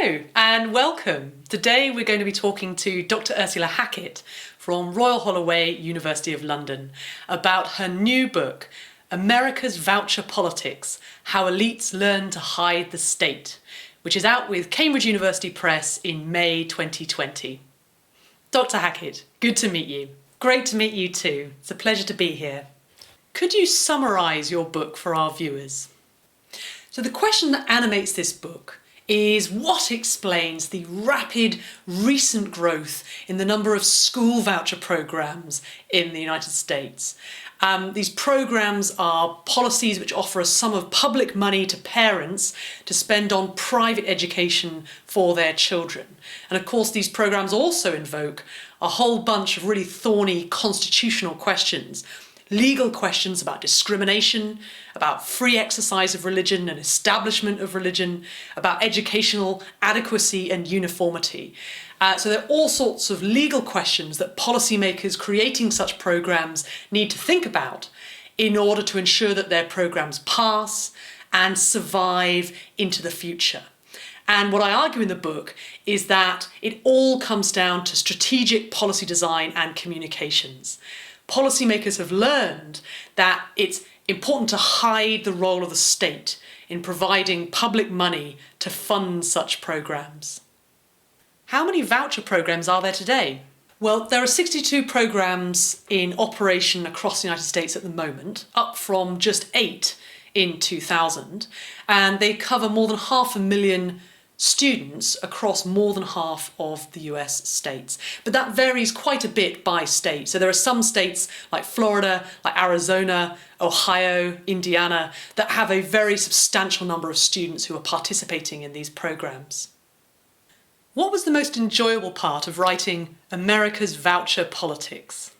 Hello and welcome. Today we're going to be talking to Dr. Ursula Hackett from Royal Holloway, University of London, about her new book, America's Voucher Politics, How Elites Learn to Hide the State, which is out with Cambridge University Press in May 2020. Dr. Hackett, good to meet you. Great to meet you too. It's a pleasure to be here. Could you summarise your book for our viewers? So the question that animates this book is what explains the rapid recent growth in the number of school voucher programs in the United States. These programs are policies which offer a sum of public money to parents to spend on private education for their children. And of course, these programs also invoke a whole bunch of really thorny constitutional questions. Legal questions about discrimination, about free exercise of religion and establishment of religion, about educational adequacy and uniformity. So there are all sorts of legal questions that policymakers creating such programs need to think about in order to ensure that their programs pass and survive into the future. And what I argue in the book is that it all comes down to strategic policy design and communications. Policymakers have learned that it's important to hide the role of the state in providing public money to fund such programs. How many voucher programs are there today? Well, there are 62 programs in operation across the United States at the moment, up from just 8 in 2000, and they cover more than 500,000 students across more than half of the US states. But that varies quite a bit by state. So there are some states like Florida, like Arizona, Ohio, Indiana, that have a very substantial number of students who are participating in these programs. What was the most enjoyable part of writing America's Voucher Politics?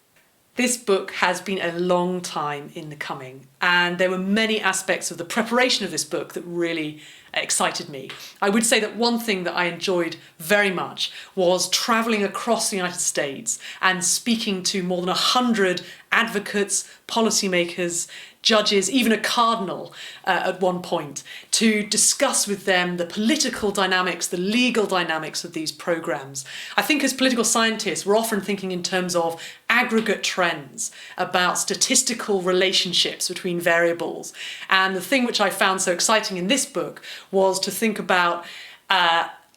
This book has been a long time in the coming, and there were many aspects of the preparation of this book that really excited me. I would say that one thing that I enjoyed very much was travelling across the United States and speaking to more than 100 advocates, policymakers, judges, even a cardinal at one point, to discuss with them the political dynamics, the legal dynamics of these programs. I think as political scientists, we're often thinking in terms of aggregate trends, about statistical relationships between variables. And the thing which I found so exciting in this book was to think about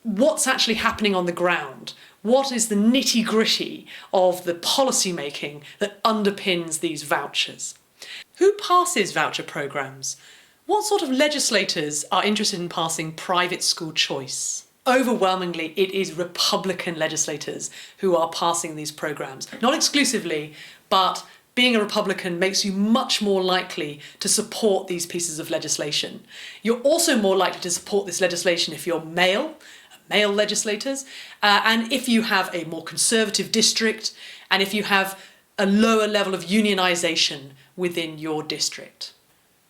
what's actually happening on the ground. What is the nitty-gritty of the policy making that underpins these vouchers? Who passes voucher programs? What sort of legislators are interested in passing private school choice? Overwhelmingly, it is Republican legislators who are passing these programs. Not exclusively, but being a Republican makes you much more likely to support these pieces of legislation. You're also more likely to support this legislation if you're male legislators, and if you have a more conservative district, and if you have a lower level of unionisation within your district.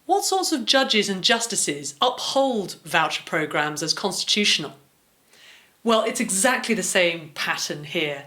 What sorts of judges and justices uphold voucher programs as constitutional? Well, it's exactly the same pattern here.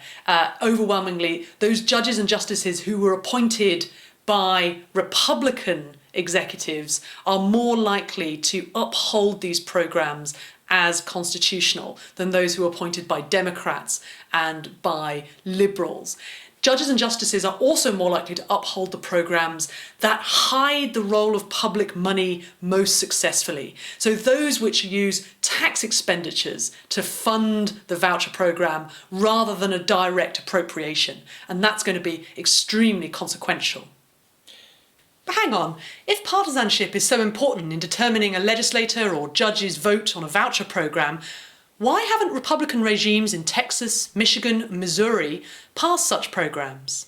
Overwhelmingly, those judges and justices who were appointed by Republican executives are more likely to uphold these programs as constitutional than those who are appointed by Democrats and by liberals. Judges and justices are also more likely to uphold the programs that hide the role of public money most successfully. So those which use tax expenditures to fund the voucher program rather than a direct appropriation. And that's going to be extremely consequential. But hang on, if partisanship is so important in determining a legislator or judge's vote on a voucher program, why haven't Republican regimes in Texas, Michigan, and Missouri passed such programs?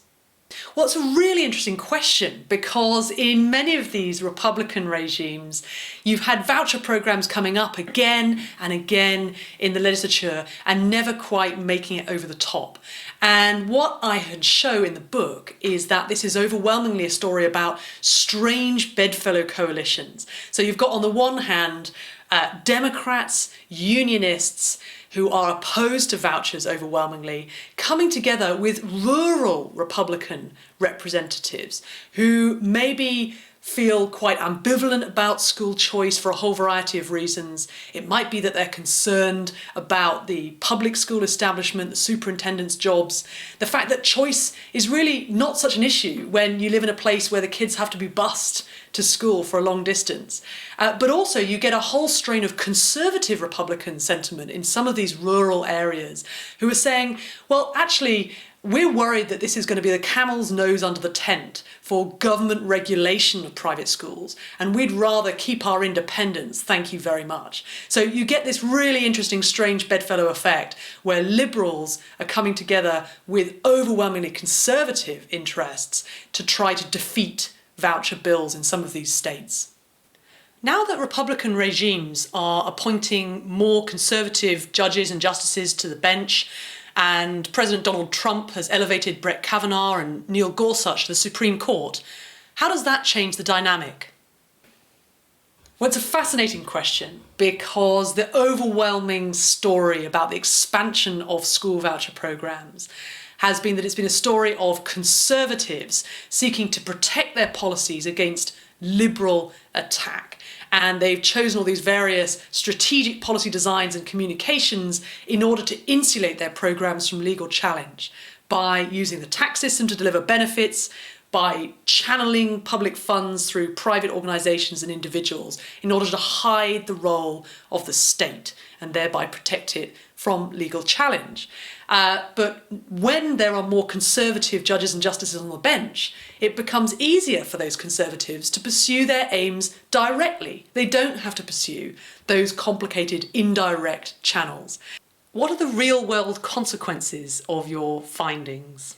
Well, it's a really interesting question because in many of these Republican regimes, you've had voucher programs coming up again and again in the legislature and never quite making it over the top. And what I had shown in the book is that this is overwhelmingly a story about strange bedfellow coalitions. So you've got on the one hand, Democrats, unionists who are opposed to vouchers overwhelmingly, coming together with rural Republican representatives who maybe feel quite ambivalent about school choice for a whole variety of reasons. It might be that they're concerned about the public school establishment, the superintendent's jobs, the fact that choice is really not such an issue when you live in a place where the kids have to be bused to school for a long distance. But also you get a whole strain of conservative Republican sentiment in some of these rural areas who are saying, well, actually, we're worried that this is going to be the camel's nose under the tent for government regulation of private schools, and we'd rather keep our independence, thank you very much. So you get this really interesting, strange bedfellow effect where liberals are coming together with overwhelmingly conservative interests to try to defeat voucher bills in some of these states. Now that Republican regimes are appointing more conservative judges and justices to the bench, and President Donald Trump has elevated Brett Kavanaugh and Neil Gorsuch to the Supreme Court, how does that change the dynamic? Well, it's a fascinating question because the overwhelming story about the expansion of school voucher programs has been that it's been a story of conservatives seeking to protect their policies against liberal attack. And they've chosen all these various strategic policy designs and communications in order to insulate their programs from legal challenge by using the tax system to deliver benefits, by channeling public funds through private organisations and individuals in order to hide the role of the state and thereby protect it from legal challenge. But when there are more conservative judges and justices on the bench, it becomes easier for those conservatives to pursue their aims directly. They don't have to pursue those complicated indirect channels. What are the real-world consequences of your findings?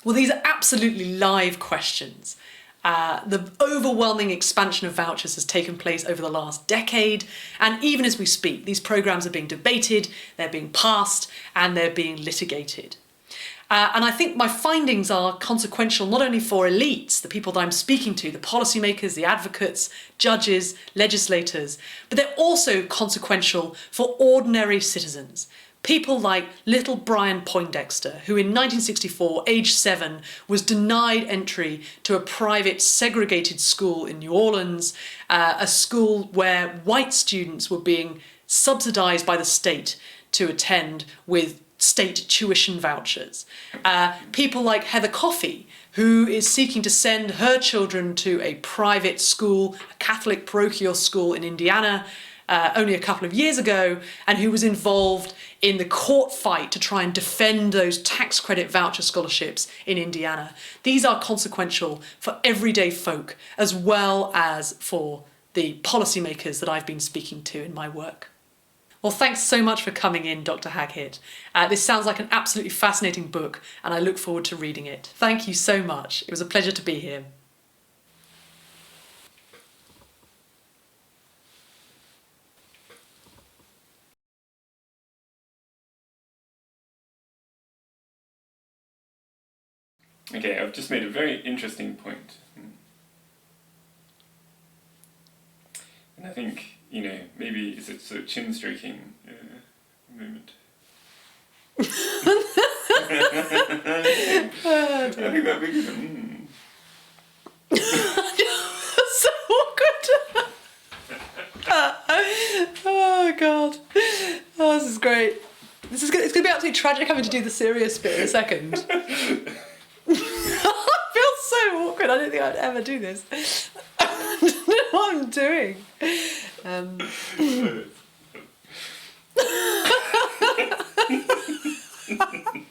Well, these are absolutely live questions. The overwhelming expansion of vouchers has taken place over the last decade, and even as we speak, these programs are being debated, they're being passed, and they're being litigated. And I think my findings are consequential not only for elites, the people that I'm speaking to, the policymakers, the advocates, judges, legislators, but they're also consequential for ordinary citizens. People like little Brian Poindexter, who in 1964, aged 7, was denied entry to a private segregated school in New Orleans, a school where white students were being subsidised by the state to attend with state tuition vouchers. People like Heather Coffey, who is seeking to send her children to a private school, a Catholic parochial school in Indiana, only a couple of years ago, and who was involved in the court fight to try and defend those tax credit voucher scholarships in Indiana. These are consequential for everyday folk as well as for the policymakers that I've been speaking to in my work. Well, thanks so much for coming in, Dr. Hackett. This sounds like an absolutely fascinating book, and I look forward to reading it. Thank you so much. It was a pleasure to be here. Okay, I've just made a very interesting point. And I think, maybe it's a sort of chin-stroking moment. I think that'd be good. So awkward. Oh, God. Oh, this is great. It's going to be absolutely tragic having to do the serious bit in a second. I feel so awkward. I don't think I'd ever do this. I don't know what I'm doing.